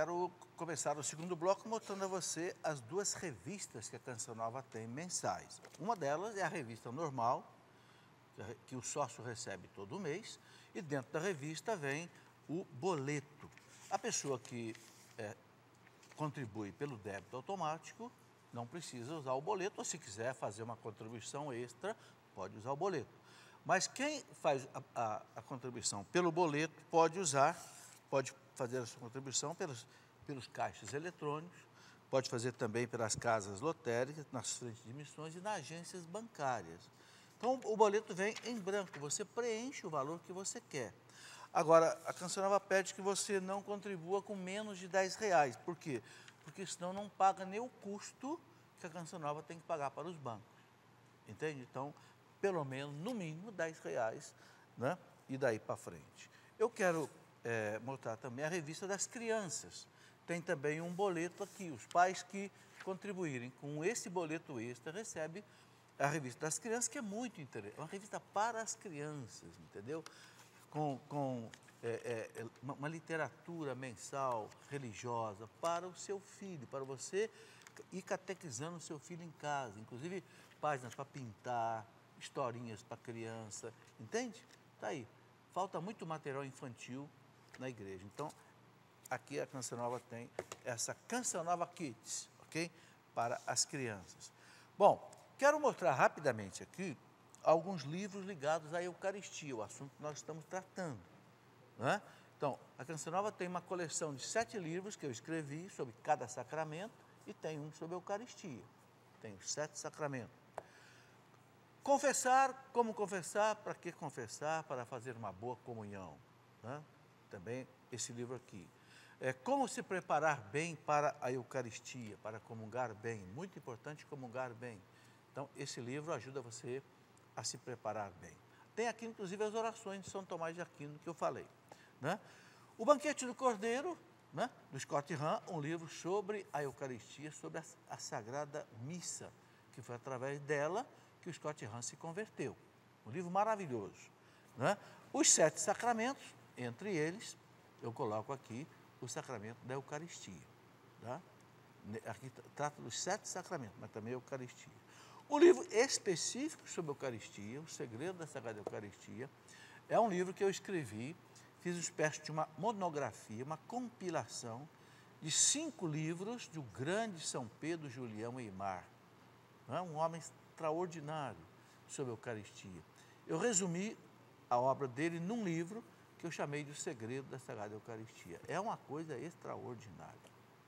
quero começar o segundo bloco mostrando a você as duas revistas que a Canção Nova tem mensais. Uma delas é a revista normal, que o sócio recebe todo mês, e dentro da revista vem o boleto. A pessoa que contribui pelo débito automático não precisa usar o boleto, ou se quiser fazer uma contribuição extra, pode usar o boleto. Mas quem faz a contribuição pelo boleto pode fazer a sua contribuição pelos caixas eletrônicos, pode fazer também pelas casas lotéricas, nas frentes de missões e nas agências bancárias. Então, o boleto vem em branco, você preenche o valor que você quer. Agora, a Canção Nova pede que você não contribua com menos de R$10. Por quê? Porque senão não paga nem o custo que a Canção Nova tem que pagar para os bancos. Entende? Então, pelo menos, no mínimo, R$10, né? E daí para frente. Eu quero mostrar também a revista das crianças. Tem também um boleto aqui. Os pais que contribuírem com esse boleto extra recebem a revista das crianças, que é muito interessante. É uma revista para as crianças, entendeu? Com uma literatura mensal, religiosa, para o seu filho, para você ir catequizando o seu filho em casa. Inclusive, páginas para pintar, historinhas para criança, entende? Está aí. Falta muito material infantil na igreja. Então, aqui a Canção Nova tem essa Canção Nova Kids, ok? Para as crianças. Bom, quero mostrar rapidamente aqui alguns livros ligados à Eucaristia, o assunto que nós estamos tratando, né? Então, a Canção Nova tem uma coleção de 7 livros que eu escrevi sobre cada sacramento e tem um sobre a Eucaristia. Tem os 7 sacramentos. Confessar, como confessar, para que confessar? Para fazer uma boa comunhão, né? Também esse livro aqui. Como se preparar bem para a Eucaristia, para comungar bem. Muito importante comungar bem. Então, esse livro ajuda você a se preparar bem. Tem aqui, inclusive, as orações de São Tomás de Aquino, que eu falei, né? O Banquete do Cordeiro, né? Do Scott Hahn, um livro sobre a Eucaristia, sobre a Sagrada Missa, que foi através dela que o Scott Hahn se converteu. Um livro maravilhoso, né? Os 7 sacramentos, entre eles, eu coloco aqui o sacramento da Eucaristia, tá? Aqui trata dos 7 sacramentos, mas também a Eucaristia. O livro específico sobre a Eucaristia, O Segredo da Sagrada Eucaristia, é um livro que eu escrevi, fiz uma espécie de uma monografia, uma compilação de 5 livros do grande São Pedro Julião Eymar, né? Um homem extraordinário sobre a Eucaristia. Eu resumi a obra dele num livro que eu chamei de O Segredo da Sagrada Eucaristia. É uma coisa extraordinária,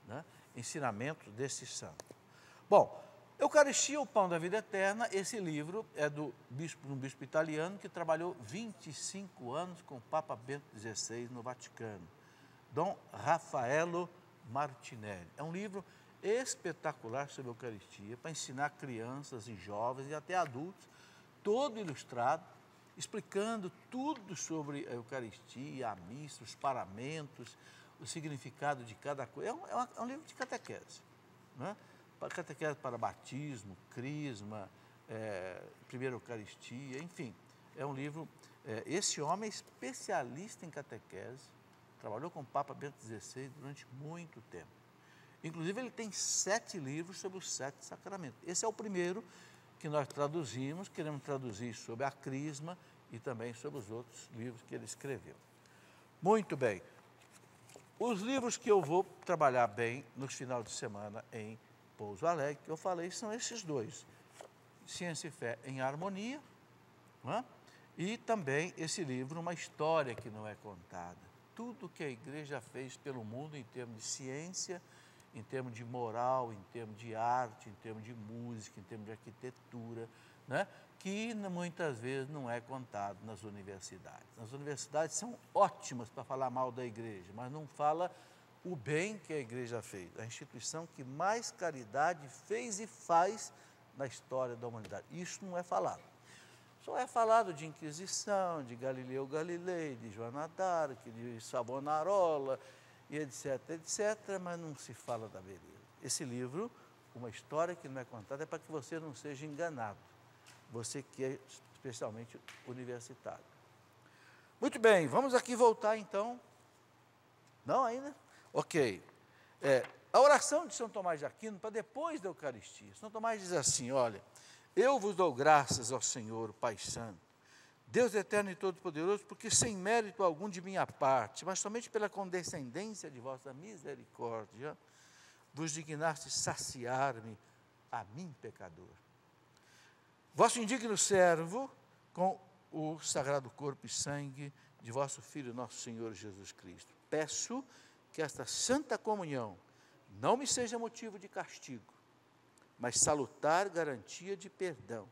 né? Ensinamentos desse santo. Bom, Eucaristia, o Pão da Vida Eterna, esse livro é de um bispo italiano que trabalhou 25 anos com o Papa Bento XVI no Vaticano, Dom Raffaello Martinelli. É um livro espetacular sobre a Eucaristia, para ensinar crianças e jovens e até adultos, todo ilustrado, explicando tudo sobre a Eucaristia, a missa, os paramentos, o significado de cada coisa. É um livro de catequese, né? Catequese para batismo, crisma, primeira Eucaristia, enfim. É um livro, esse homem é especialista em catequese, trabalhou com o Papa Bento XVI durante muito tempo. Inclusive, ele tem 7 livros sobre os 7 sacramentos. Esse é o primeiro que nós traduzimos, queremos traduzir sobre a crisma e também sobre os outros livros que ele escreveu. Muito bem. Os livros que eu vou trabalhar bem nos finais de semana em Pouso Alegre, que eu falei, são esses 2. Ciência e Fé em Harmonia, né? E também esse livro, Uma História que Não é Contada. Tudo que a igreja fez pelo mundo em termos de ciência, em termos de moral, em termos de arte, em termos de música, em termos de arquitetura, né? Que muitas vezes não é contado nas universidades. As universidades são ótimas para falar mal da igreja, mas não fala o bem que a igreja fez, a instituição que mais caridade fez e faz na história da humanidade. Isso não é falado. Só é falado de Inquisição, de Galileu Galilei, de Joana d'Arc, de Savonarola, e etc, etc, mas não se fala da beleza. Esse livro, Uma História que Não é Contada, é para que você não seja enganado, você que é especialmente universitário. Muito bem, vamos aqui voltar então. Não ainda? Ok. A oração de São Tomás de Aquino para depois da Eucaristia. São Tomás diz assim, olha, eu vos dou graças ao Senhor, Pai Santo, Deus eterno e todo-poderoso, porque sem mérito algum de minha parte, mas somente pela condescendência de vossa misericórdia, vos dignaste saciar-me, a mim, pecador. Vosso indigno servo, com o sagrado corpo e sangue de vosso Filho, nosso Senhor Jesus Cristo. Peço que esta santa comunhão não me seja motivo de castigo, mas salutar garantia de perdão.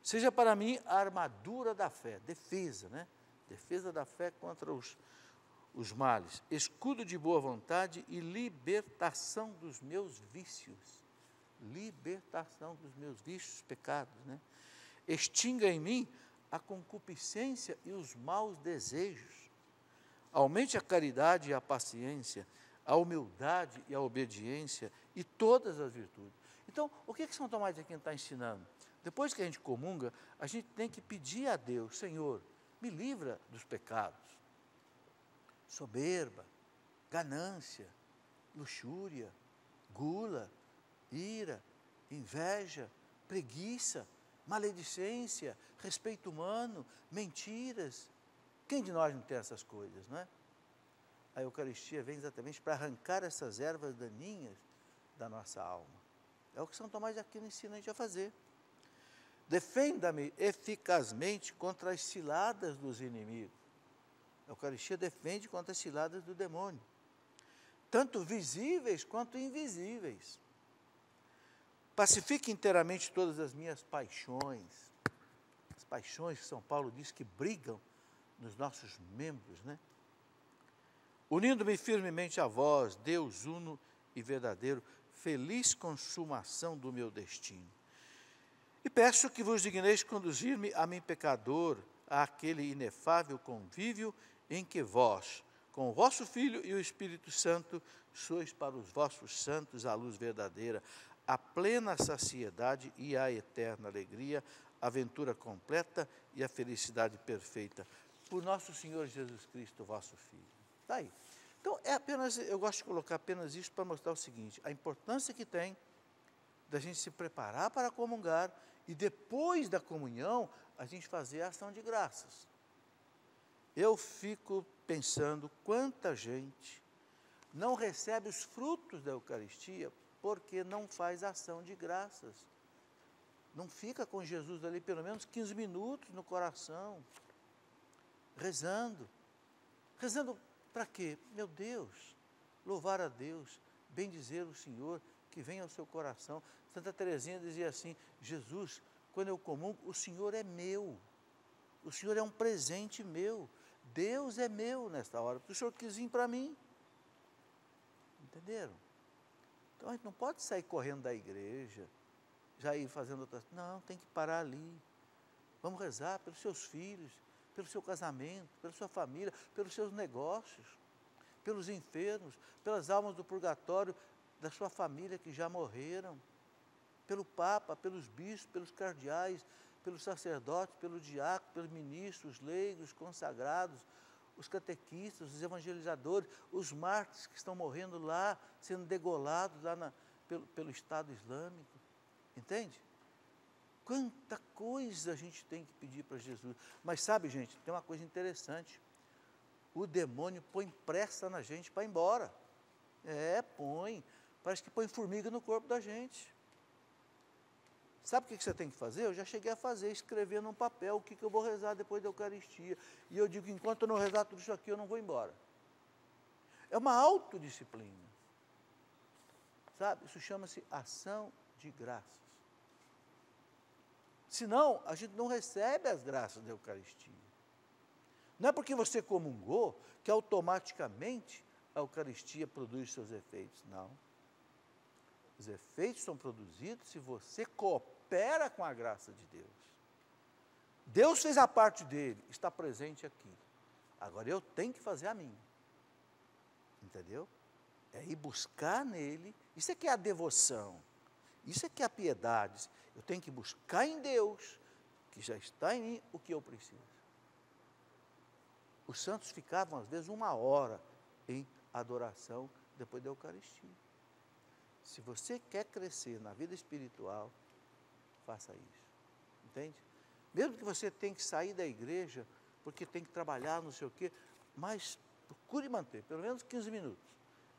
Seja para mim a armadura da fé, defesa, né? Defesa da fé contra os males, escudo de boa vontade e libertação dos meus vícios. Libertação dos meus vícios, pecados, né? Extinga em mim a concupiscência e os maus desejos. Aumente a caridade e a paciência, a humildade e a obediência e todas as virtudes. Então, o que São Tomás de Aquino está ensinando? Depois que a gente comunga, a gente tem que pedir a Deus, Senhor, me livra dos pecados. Soberba, ganância, luxúria, gula, ira, inveja, preguiça, maledicência, respeito humano, mentiras. Quem de nós não tem essas coisas, não é? A Eucaristia vem exatamente para arrancar essas ervas daninhas da nossa alma. É o que São Tomás de Aquino ensina a gente a fazer. Defenda-me eficazmente contra as ciladas dos inimigos. A Eucaristia defende contra as ciladas do demônio, tanto visíveis quanto invisíveis. Pacifique inteiramente todas as minhas paixões. As paixões que São Paulo diz que brigam nos nossos membros, né? Unindo-me firmemente a vós, Deus uno e verdadeiro, feliz consumação do meu destino. E peço que vos digneis conduzir-me a mim pecador, àquele inefável convívio em que vós, com o vosso Filho e o Espírito Santo, sois para os vossos santos a luz verdadeira, a plena saciedade e a eterna alegria, a ventura completa e a felicidade perfeita, por nosso Senhor Jesus Cristo, vosso Filho. Está aí. Então, eu gosto de colocar apenas isso para mostrar o seguinte, a importância que tem da gente se preparar para comungar e depois da comunhão, a gente fazer a ação de graças. Eu fico pensando quanta gente não recebe os frutos da Eucaristia porque não faz ação de graças. Não fica com Jesus ali pelo menos 15 minutos no coração, rezando. Rezando para quê? Meu Deus, louvar a Deus, bendizer o Senhor, que venha ao seu coração. Santa Teresinha dizia assim, Jesus, quando eu comungo, o Senhor é meu. O Senhor é um presente meu. Deus é meu nesta hora, porque o Senhor quis vir para mim. Entenderam? Então a gente não pode sair correndo da igreja, já ir fazendo outras... Não, tem que parar ali. Vamos rezar pelos seus filhos, pelo seu casamento, pela sua família, pelos seus negócios, pelos enfermos, pelas almas do purgatório, da sua família que já morreram, pelo Papa, pelos bispos, pelos cardeais, pelos sacerdotes, pelos diáconos, pelos ministros, leigos, consagrados, os catequistas, os evangelizadores, os mártires que estão morrendo lá, sendo degolados lá pelo Estado Islâmico. Entende? Quanta coisa a gente tem que pedir para Jesus. Mas sabe, gente, tem uma coisa interessante. O demônio põe pressa na gente para ir embora. Põe. Parece que põe formiga no corpo da gente. Sabe o que você tem que fazer? Eu já cheguei a fazer, escrever num papel o que eu vou rezar depois da Eucaristia. E eu digo, enquanto eu não rezar tudo isso aqui, eu não vou embora. É uma autodisciplina. Sabe? Isso chama-se ação de graças. Senão, a gente não recebe as graças da Eucaristia. Não é porque você comungou que automaticamente a Eucaristia produz seus efeitos. Não. Os efeitos são produzidos se você coopera com a graça de Deus. Deus fez a parte dele, está presente aqui. Agora eu tenho que fazer a minha. Entendeu? É ir buscar nele. Isso é que é a devoção. Isso é que é a piedade. Eu tenho que buscar em Deus, que já está em mim, o que eu preciso. Os santos ficavam, às vezes, 1 hora em adoração depois da Eucaristia. Se você quer crescer na vida espiritual, faça isso. Entende? Mesmo que você tenha que sair da igreja, porque tem que trabalhar, não sei o quê, mas procure manter, pelo menos 15 minutos.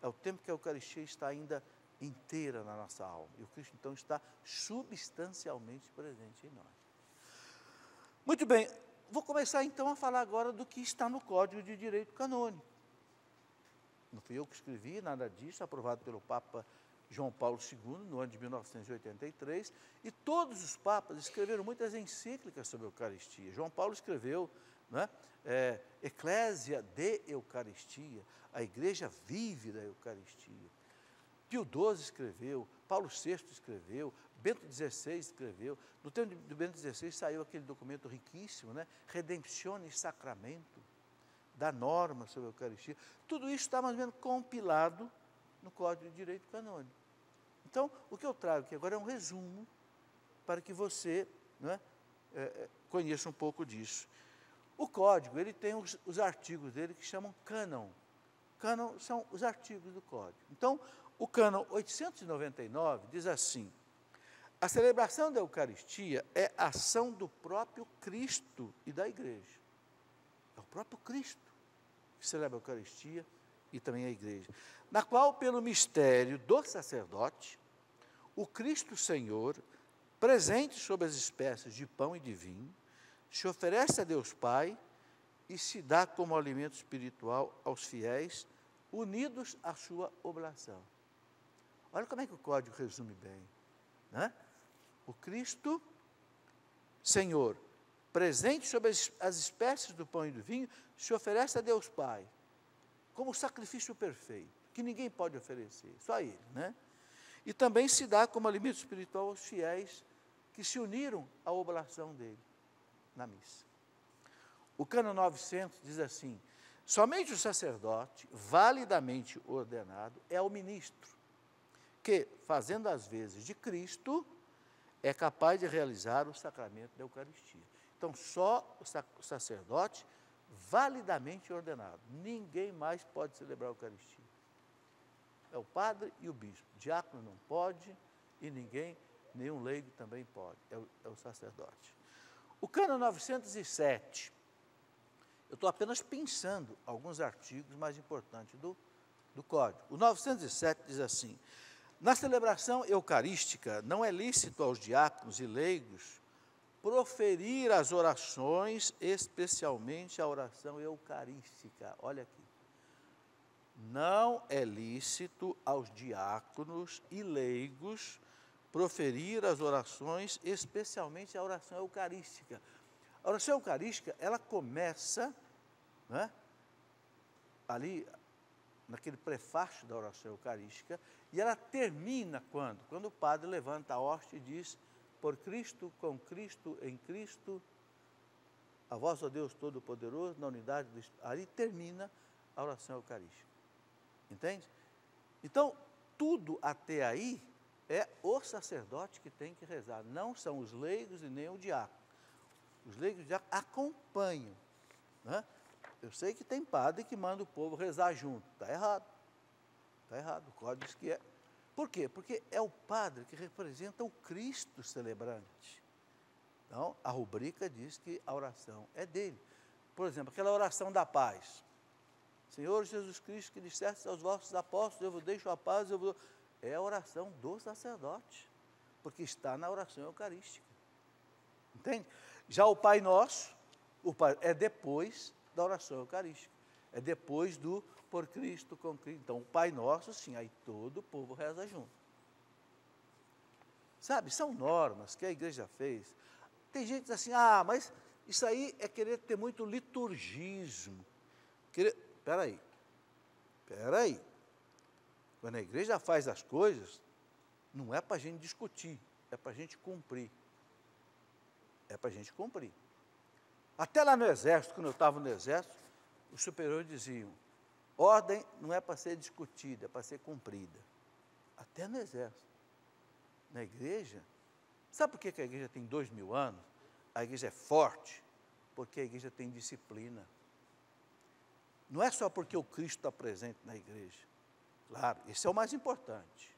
É o tempo que a Eucaristia está ainda inteira na nossa alma. E o Cristo, então, está substancialmente presente em nós. Muito bem, vou começar, então, a falar agora do que está no Código de Direito Canônico. Não fui eu que escrevi, nada disso, aprovado pelo Papa João Paulo II, no ano de 1983, e todos os papas escreveram muitas encíclicas sobre a Eucaristia. João Paulo escreveu, né, Eclésia de Eucaristia, a igreja vive da Eucaristia. Pio XII escreveu, Paulo VI escreveu, Bento XVI escreveu. No tempo do Bento XVI saiu aquele documento riquíssimo, né, Redemptionis Sacramento, da norma sobre a Eucaristia. Tudo isso está mais ou menos compilado no Código de Direito Canônico. Então, o que eu trago aqui agora é um resumo para que você, né, conheça um pouco disso. O Código, ele tem os artigos dele que chamam cânon. Cânon são os artigos do Código. Então, o cânon 899 diz assim: a celebração da Eucaristia é ação do próprio Cristo e da Igreja. É o próprio Cristo que celebra a Eucaristia e também a Igreja, na qual, pelo mistério do sacerdote, o Cristo Senhor, presente sob as espécies de pão e de vinho, se oferece a Deus Pai e se dá como alimento espiritual aos fiéis, unidos à sua oblação. Olha como é que o Código resume bem, né? O Cristo Senhor, presente sob as espécies do pão e do vinho, se oferece a Deus Pai, como sacrifício perfeito, que ninguém pode oferecer, só Ele, né? E também se dá como alimento espiritual aos fiéis que se uniram à oblação dele, na missa. O cânon 900 diz assim: somente o sacerdote, validamente ordenado, é o ministro, que, fazendo as vezes de Cristo, é capaz de realizar o sacramento da Eucaristia. Então, só o sacerdote validamente ordenado. Ninguém mais pode celebrar a Eucaristia. É o padre e o bispo. O diácono não pode e nenhum leigo também pode. É o sacerdote. O cânon 907, eu estou apenas pensando alguns artigos mais importantes do Código. O 907 diz assim: na celebração eucarística, não é lícito aos diáconos e leigos proferir as orações, especialmente a oração eucarística. Olha aqui. Não é lícito aos diáconos e leigos proferir as orações, especialmente a oração eucarística. A oração eucarística, ela começa, né, ali, naquele prefácio da oração eucarística, e ela termina quando? Quando o padre levanta a hóstia e diz: por Cristo, com Cristo, em Cristo, a vós, ó Deus Todo-Poderoso, na unidade do Espírito. Ali termina a oração eucarística. Entende? Então, tudo até aí é o sacerdote que tem que rezar, não são os leigos e nem o diácono. Os leigos e o diácono acompanham, né? Eu sei que tem padre que manda o povo rezar junto. Está errado. Está errado. O Código diz que é. Por quê? Porque é o padre que representa o Cristo celebrante. Então, a rubrica diz que a oração é dele. Por exemplo, aquela oração da paz. Senhor Jesus Cristo, que disseste aos vossos apóstolos: eu vos deixo a paz, é a oração do sacerdote, porque está na oração eucarística. Entende? Já o Pai Nosso, é depois da oração eucarística. É depois do por Cristo, com Cristo. Então, o Pai Nosso, sim, aí todo o povo reza junto. Sabe, são normas que a igreja fez. Tem gente que diz assim: ah, mas isso aí é querer ter muito liturgismo. Espera aí. Quando a igreja faz as coisas, não é para a gente discutir, é para a gente cumprir. É para a gente cumprir. Até lá no exército, quando eu estava no exército, os superiores diziam: ordem não é para ser discutida, é para ser cumprida. Até no exército. Na igreja, sabe por que a igreja tem 2000 anos? A igreja é forte, porque a igreja tem disciplina. Não é só porque o Cristo está presente na igreja. Claro, esse é o mais importante.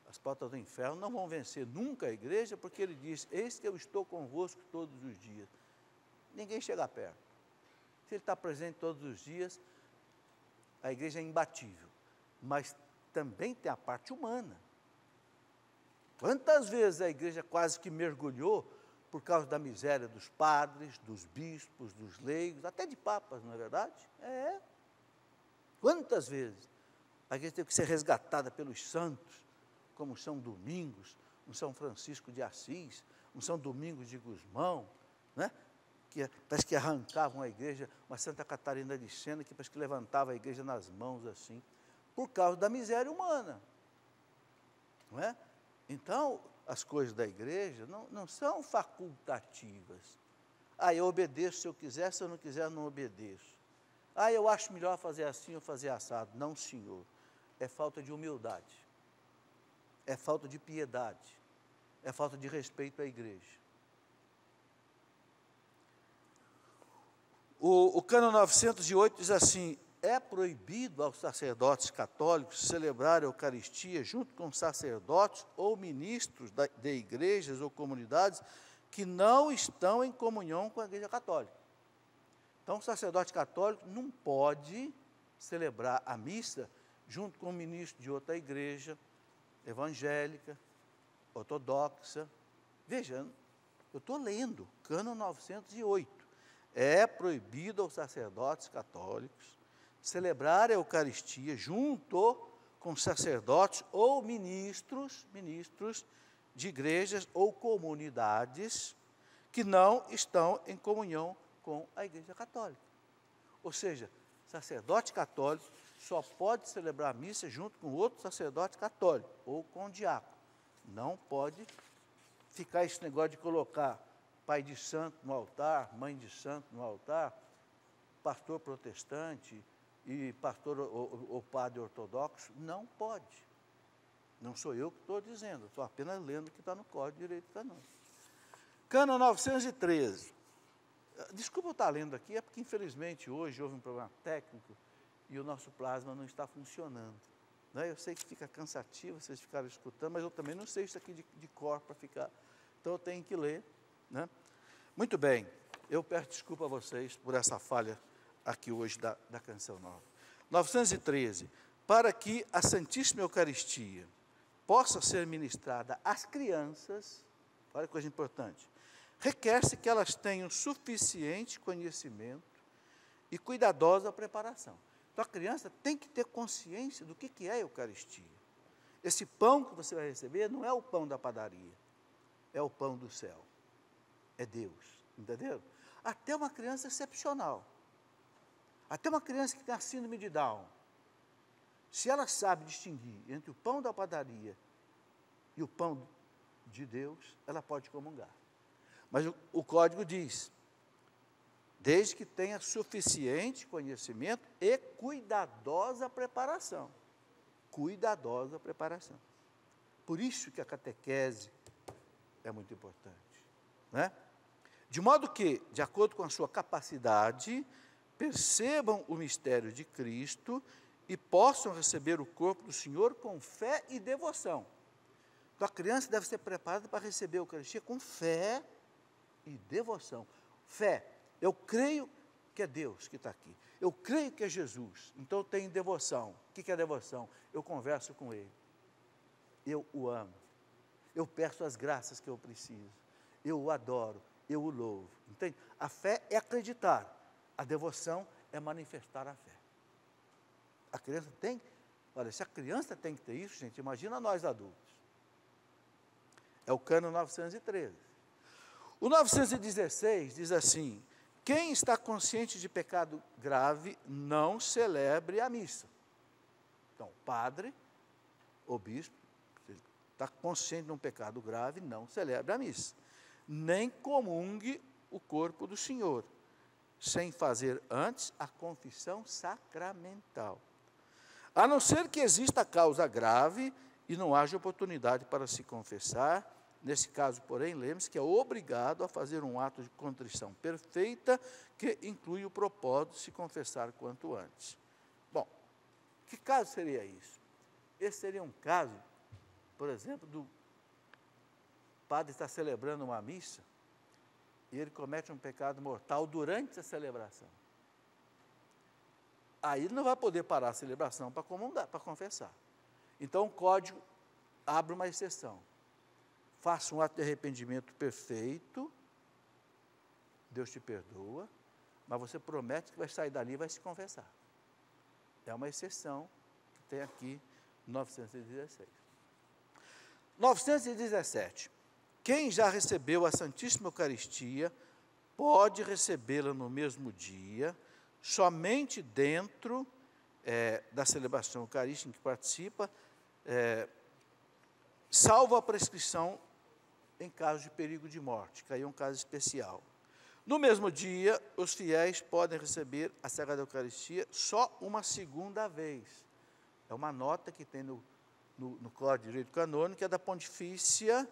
As portas do inferno não vão vencer nunca a igreja, porque ele diz, eis que eu estou convosco todos os dias. Ninguém chega perto. Se ele está presente todos os dias, a igreja é imbatível. Mas também tem a parte humana. Quantas vezes a igreja quase que mergulhou por causa da miséria dos padres, dos bispos, dos leigos, até de papas, não é verdade? É. Quantas vezes a igreja teve que ser resgatada pelos santos, como São Domingos, um São Francisco de Assis, um São Domingos de Gusmão, né? Que parece que arrancavam a igreja, uma Santa Catarina de Sena, que parece que levantava a igreja nas mãos assim, por causa da miséria humana. Não é? Então, as coisas da igreja não são facultativas. Ah, eu obedeço se eu quiser, se eu não quiser, eu não obedeço. Ah, eu acho melhor fazer assim ou fazer assado. Não, senhor. É falta de humildade. É falta de piedade. É falta de respeito à igreja. O Cânon 908 diz assim, é proibido aos sacerdotes católicos celebrar a Eucaristia junto com sacerdotes ou ministros de igrejas ou comunidades que não estão em comunhão com a Igreja Católica. Então, o sacerdote católico não pode celebrar a missa junto com o ministro de outra igreja, evangélica, ortodoxa. Veja, eu estou lendo, Cânon 908. É proibido aos sacerdotes católicos celebrar a Eucaristia junto com sacerdotes ou ministros de igrejas ou comunidades que não estão em comunhão com a Igreja Católica. Ou seja, sacerdote católico só pode celebrar a missa junto com outro sacerdote católico ou com diácono. Não pode ficar esse negócio de colocar pai de santo no altar, mãe de santo no altar, pastor protestante e pastor ou padre ortodoxo. Não pode. Não sou eu que estou dizendo, estou apenas lendo o que está no Código de Direito Canônico. Cânon 913. Desculpa eu estar lendo aqui, é porque infelizmente hoje houve um problema técnico e o nosso plasma não está funcionando. Né? Eu sei que fica cansativo vocês ficarem escutando, mas eu também não sei isso aqui de cor para ficar. Então eu tenho que ler. Né? Muito bem, eu peço desculpa a vocês por essa falha aqui hoje da canção nova. 913. Para que a Santíssima Eucaristia possa ser ministrada às crianças, olha que coisa importante, requer-se que elas tenham suficiente conhecimento e cuidadosa preparação. Então, a criança tem que ter consciência do que é a Eucaristia. Esse pão que você vai receber não é o pão da padaria, é o pão do céu. É Deus, entendeu? Até uma criança excepcional, até uma criança que tem a síndrome de Down, se ela sabe distinguir entre o pão da padaria e o pão de Deus, ela pode comungar. Mas o código diz, desde que tenha suficiente conhecimento e cuidadosa preparação. Cuidadosa preparação. Por isso que a catequese é muito importante. Né? De modo que, de acordo com a sua capacidade, percebam o mistério de Cristo e possam receber o corpo do Senhor com fé e devoção. Então, a criança deve ser preparada para receber a Eucaristia com fé e devoção. Fé, eu creio que é Deus que está aqui. Eu creio que é Jesus, então eu tenho devoção. O que é devoção? Eu converso com Ele. Eu o amo. Eu peço as graças que eu preciso. Eu o adoro, eu o louvo. Entende? A fé é acreditar. A devoção é manifestar a fé. A criança tem, olha, se a criança tem que ter isso, gente, imagina nós adultos. É o Cânon 913. O 916 diz assim, quem está consciente de pecado grave, não celebre a missa. Então, o padre, o bispo, se ele está consciente de um pecado grave, não celebre a missa. Nem comungue o corpo do Senhor, sem fazer antes a confissão sacramental. A não ser que exista causa grave e não haja oportunidade para se confessar. Nesse caso, porém, lembre-se que é obrigado a fazer um ato de contrição perfeita, que inclui o propósito de se confessar quanto antes. Bom, que caso seria isso? Esse seria um caso, por exemplo, do padre estar celebrando uma missa e ele comete um pecado mortal durante a celebração. Aí ele não vai poder parar a celebração para comungar, para confessar. Então o código abre uma exceção. Faça um ato de arrependimento perfeito, Deus te perdoa, mas você promete que vai sair dali e vai se confessar. É uma exceção que tem aqui 916. 917. Quem já recebeu a Santíssima Eucaristia pode recebê-la no mesmo dia, somente dentro da celebração eucarística em que participa, salvo a prescrição em caso de perigo de morte, que aí é um caso especial. No mesmo dia, os fiéis podem receber a Sagrada Eucaristia só uma segunda vez. É uma nota que tem no Código de Direito Canônico, que é da Pontifícia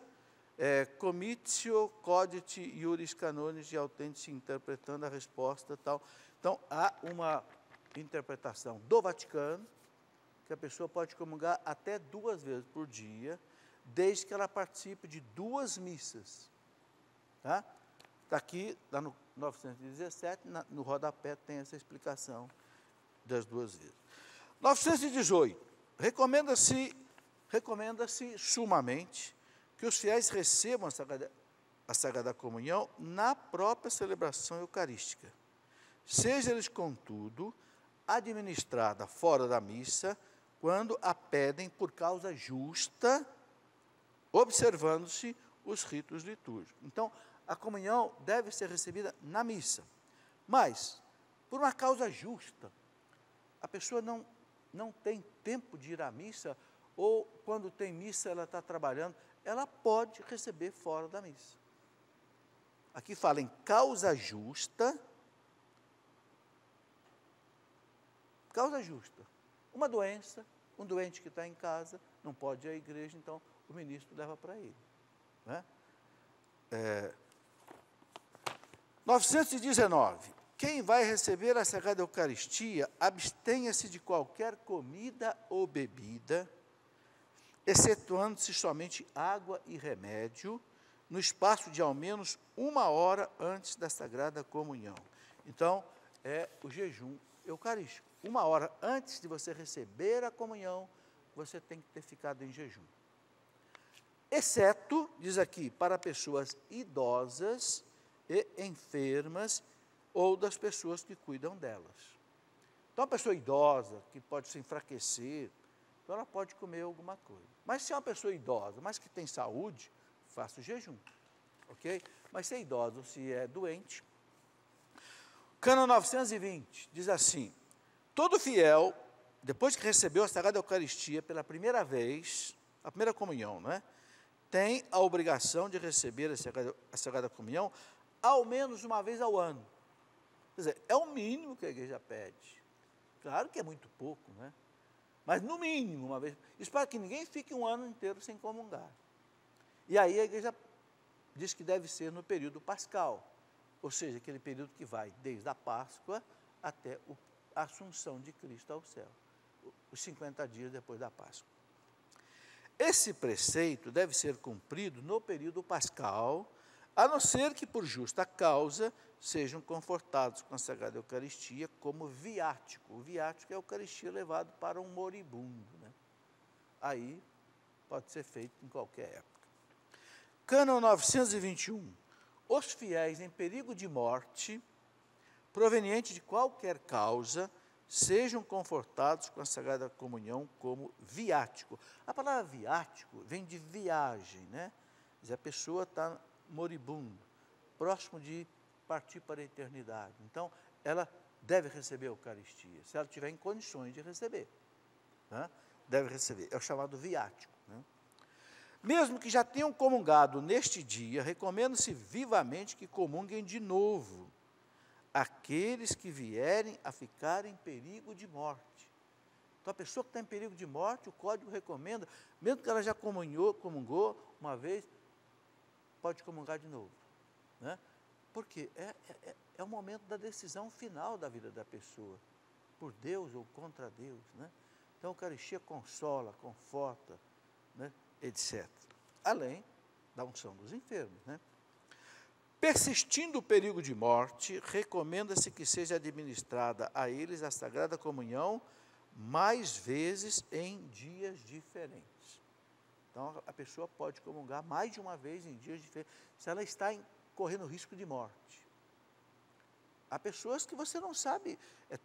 Comitio Codit Iuris Canonis e Autentici, interpretando a resposta tal. Então, há uma interpretação do Vaticano, que a pessoa pode comungar até 2 vezes por dia, desde que ela participe de 2 missas. Tá? Está aqui, lá no 917, no rodapé tem essa explicação das 2 vezes. 918. Recomenda-se sumamente que os fiéis recebam a Sagrada Comunhão na própria celebração eucarística. Seja eles, contudo, administrada fora da missa, quando a pedem por causa justa, observando-se os ritos litúrgicos. Então, a comunhão deve ser recebida na missa, mas, por uma causa justa, a pessoa não tem tempo de ir à missa, ou quando tem missa ela está trabalhando, ela pode receber fora da missa. Aqui fala em causa justa. Causa justa. Uma doença, um doente que está em casa, não pode ir à igreja, então o ministro leva para ele. Né? 919. Quem vai receber a Sagrada Eucaristia, abstenha-se de qualquer comida ou bebida, excetuando-se somente água e remédio, no espaço de ao menos 1 hora antes da Sagrada Comunhão. Então, é o jejum eucarístico. 1 hora antes de você receber a comunhão, você tem que ter ficado em jejum. Exceto, diz aqui, para pessoas idosas e enfermas ou das pessoas que cuidam delas. Então, a pessoa idosa, que pode se enfraquecer, então ela pode comer alguma coisa. Mas se é uma pessoa idosa, mas que tem saúde, faça o jejum, ok? Mas se é idosa ou se é doente. Cânon 920 diz assim: todo fiel, depois que recebeu a Sagrada Eucaristia pela primeira vez, a primeira comunhão, não é? Tem a obrigação de receber a Sagrada Comunhão ao menos uma vez ao ano. Quer dizer, é o mínimo que a igreja pede. Claro que é muito pouco, né? Mas no mínimo uma vez. Isso para que ninguém fique um ano inteiro sem comungar. E aí a igreja diz que deve ser no período pascal, ou seja, aquele período que vai desde a Páscoa até a Assunção de Cristo ao céu, os 50 dias depois da Páscoa. Esse preceito deve ser cumprido no período pascal, a não ser que por justa causa sejam confortados com a Sagrada Eucaristia como viático. O viático é a Eucaristia levado para um moribundo, né? Aí pode ser feito em qualquer época. Cânon 921. Os fiéis em perigo de morte, proveniente de qualquer causa, sejam confortados com a Sagrada Comunhão como viático. A palavra viático vem de viagem, né? A pessoa está moribundo, próximo de partir para a eternidade. Então, ela deve receber a Eucaristia, se ela tiver em condições de receber. Né? Deve receber, é o chamado viático. Né? Mesmo que já tenham comungado neste dia, recomenda-se vivamente que comunguem de novo aqueles que vierem a ficar em perigo de morte. Então, a pessoa que está em perigo de morte, o Código recomenda, mesmo que ela já comungou uma vez, pode comungar de novo. Né? Porque é o momento da decisão final da vida da pessoa, por Deus ou contra Deus. Né? Então, a Eucaristia consola, conforta, né, etc. Além da unção dos enfermos, né? Persistindo o perigo de morte, recomenda-se que seja administrada a eles a Sagrada Comunhão mais vezes em dias diferentes. Então, a pessoa pode comungar mais de uma vez em dias diferentes, se ela está correndo risco de morte. Há pessoas que você não sabe, é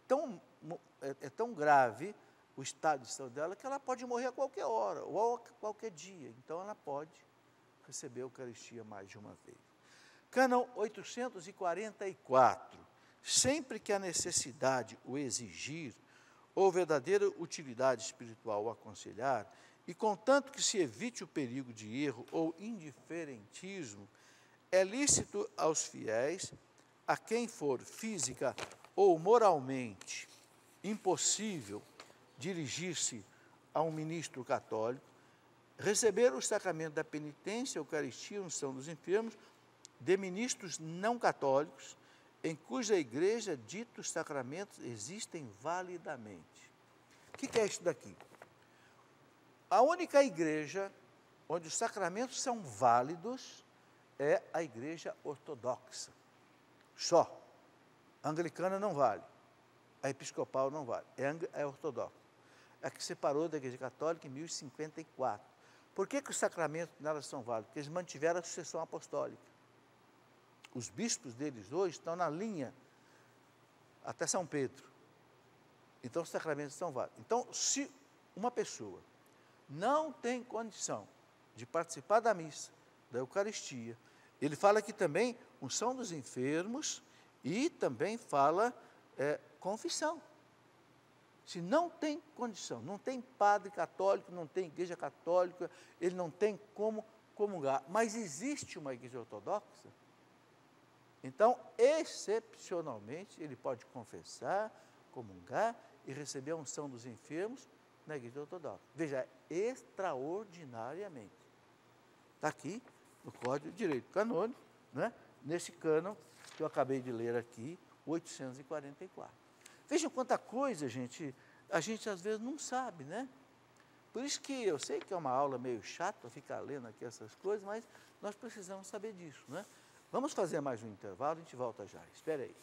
tão grave o estado de saúde dela, que ela pode morrer a qualquer hora, ou a qualquer dia. Então, ela pode receber a Eucaristia mais de uma vez. Cânon 844. Sempre que a necessidade o exigir, ou verdadeira utilidade espiritual o aconselhar, e contanto que se evite o perigo de erro ou indiferentismo, é lícito aos fiéis, a quem for física ou moralmente impossível dirigir-se a um ministro católico, receber o sacramento da penitência, Eucaristia, unção dos enfermos, de ministros não católicos, em cuja igreja ditos sacramentos existem validamente. O que é isso daqui? A única igreja onde os sacramentos são válidos é a igreja ortodoxa. Só. A anglicana não vale. A episcopal não vale. É ortodoxa. É a que separou da igreja católica em 1054. Por que os sacramentos nelas são válidos? Porque eles mantiveram a sucessão apostólica. Os bispos deles hoje estão na linha até São Pedro. Então, os sacramentos são válidos. Então, se uma pessoa não tem condição de participar da missa, da Eucaristia, ele fala aqui também unção dos enfermos e também fala confissão. Se não tem condição, não tem padre católico, não tem igreja católica, ele não tem como comungar. Mas existe uma igreja ortodoxa. Então, excepcionalmente, ele pode confessar, comungar e receber a unção dos enfermos na igreja ortodoxa. Veja, extraordinariamente. Está aqui no Código de Direito Canônico, né? Nesse cânon que eu acabei de ler aqui, 844. Vejam quanta coisa, a gente às vezes não sabe, né? Por isso que eu sei que é uma aula meio chata ficar lendo aqui essas coisas, mas nós precisamos saber disso, né? Vamos fazer mais um intervalo, a gente volta já. Espera aí.